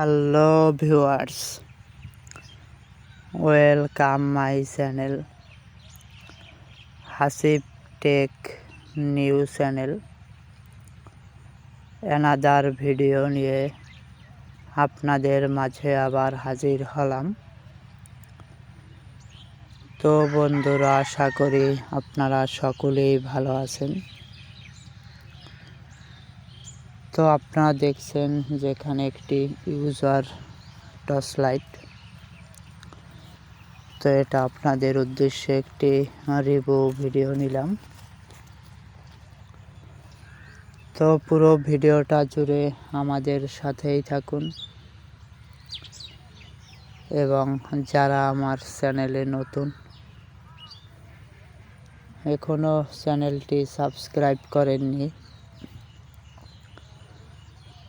Hello viewers, welcome my channel Hasib tech new channel. Another video নিয়ে আপনাদের মাঝে আবার হাজির হলাম। তো বন্ধুরা, আশা করি আপনারা সকলেই ভালো আছেন। তো আপনারা দেখছেন যেখানে একটি ইউজার টর্চ লাইট। তো এটা আপনাদের উদ্দেশ্যে একটি রিভিউ ভিডিও নিলাম। তো পুরো ভিডিওটা জুড়ে আমাদের সাথেই থাকুন এবং যারা আমার চ্যানেলে নতুন এখনো চ্যানেলটি সাবস্ক্রাইব করেননি,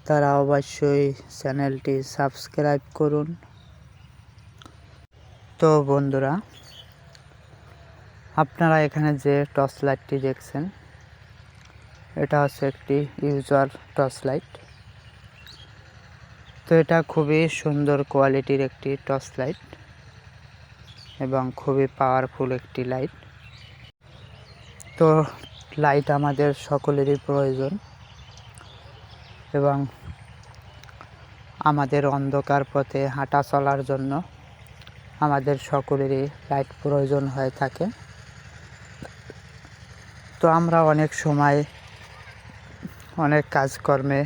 তারা অবশ্যই চ্যানেলটি সাবস্ক্রাইব করুন। তো বন্ধুরা, আপনারা এখানে যে টর্চ লাইটটি দেখছেন, এটা হচ্ছে একটি ইউজার টর্চ লাইট। তো এটা খুবই সুন্দর কোয়ালিটির একটি টর্চ লাইট এবং খুবই পাওয়ারফুল একটি লাইট। তো লাইট আমাদের সকলেরই প্রয়োজন এবং আমাদের অন্ধকার পথে হাঁটা চলার জন্য আমাদের সকলেরই লাইট প্রয়োজন হয়ে থাকে। তো আমরা অনেক সময় অনেক কাজকর্মে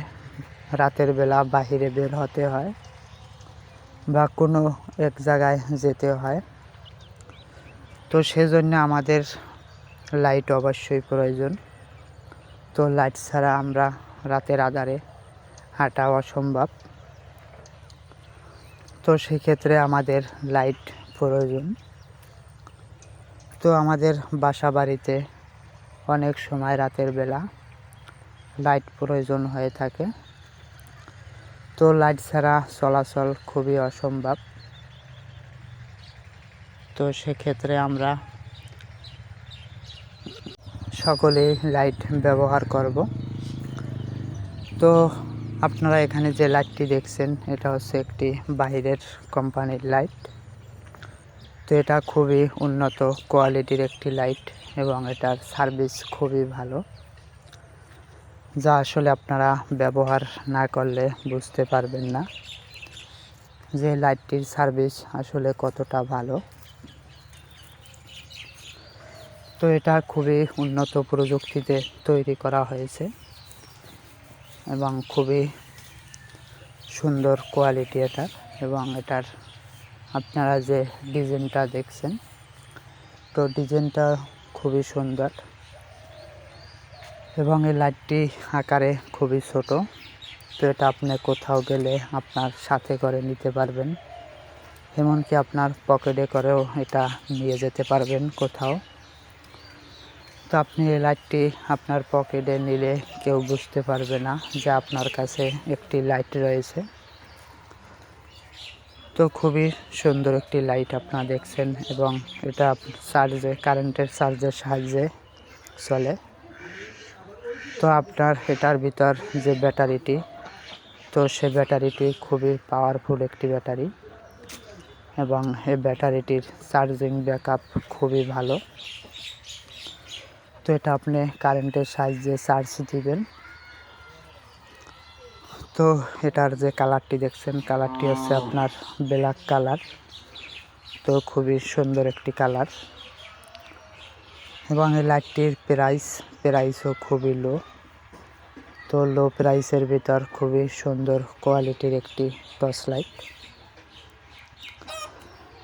রাতের বেলা বাহিরে বের হতে হয় বা কোনো এক জায়গায় যেতে হয়। তো সেজন্য আমাদের লাইট অবশ্যই প্রয়োজন। তো লাইট ছাড়া আমরা রাতের আঁধারে হাঁটা অসম্ভব। তো সেক্ষেত্রে আমাদের লাইট প্রয়োজন। তো আমাদের বাসা বাড়িতে অনেক সময় রাতের বেলা লাইট প্রয়োজন হয়ে থাকে। তো লাইট ছাড়া চলাচল খুবই অসম্ভব। তো সেক্ষেত্রে আমরা সকলেই লাইট ব্যবহার করব। তো আপনারা এখানে যে লাইটটি দেখছেন, এটা হচ্ছে একটি বাইরের কোম্পানির লাইট। তো এটা খুবই উন্নত কোয়ালিটির একটি লাইট এবং এটার সার্ভিস খুবই ভালো, যা আসলে আপনারা ব্যবহার না করলে বুঝতে পারবেন না যে লাইটটির সার্ভিস আসলে কতটা ভালো। তো এটা খুবই উন্নত প্রযুক্তিতে তৈরি করা হয়েছে এবং খুবই সুন্দর কোয়ালিটি এটার। এবং এটার আপনারা যে ডিজাইনটা দেখছেন, তো ডিজাইনটা খুবই সুন্দর এবং এই লাইটটি আকারে খুবই ছোট। তো এটা আপনি কোথাও গেলে আপনার সাথে করে নিতে পারবেন, এমনকি আপনার পকেটে করেও এটা নিয়ে যেতে পারবেন কোথাও। তো আপনি এই লাইটটি আপনার পকেটে নিলে কেউ বুঝতে পারবে না যে আপনার কাছে একটি লাইট রয়েছে। তো খুবই সুন্দর একটি লাইট আপনারা দেখছেন এবং এটা কারেন্টের চার্জের সাহায্যে চলে। তো আপনার এটার ভিতর যে ব্যাটারিটি, তো সে ব্যাটারিটি খুবই পাওয়ারফুল একটি ব্যাটারি এবং এই ব্যাটারিটির চার্জিং ব্যাকআপ খুবই ভালো। তো এটা আপনি কারেন্টের সাহায্যে চার্জ দিবেন। তো এটার যে কালারটি দেখছেন, কালারটি হচ্ছে আপনার ব্ল্যাক কালার। তো খুবই সুন্দর একটি কালার এবং এই লাইটটির প্রাইসও খুবই লো। তো লো প্রাইসের ভিতর খুবই সুন্দর কোয়ালিটির একটি টর্চ লাইট।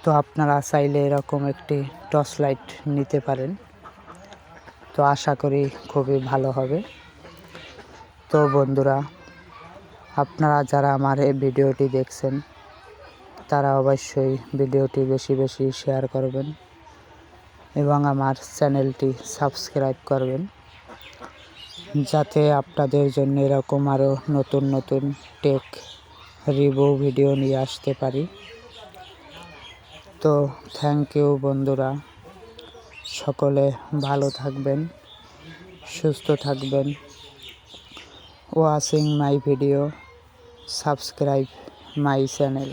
তো আপনারা চাইলে এরকম একটি টর্চ লাইট নিতে পারেন। তো আশা করি খুবই ভালো হবে। তো বন্ধুরা, আপনারা যারা আমার এই ভিডিওটি দেখছেন, তারা অবশ্যই ভিডিওটি বেশি বেশি শেয়ার করবেন এবং আমার চ্যানেলটি সাবস্ক্রাইব করবেন, যাতে আপনাদের জন্য এরকম আরও নতুন নতুন টেক রিভিউ ভিডিও নিয়ে আসতে পারি। তো থ্যাংক ইউ বন্ধুরা, সকলে ভালো থাকবেন, সুস্থ থাকবেন। Watching my video, subscribe my channel.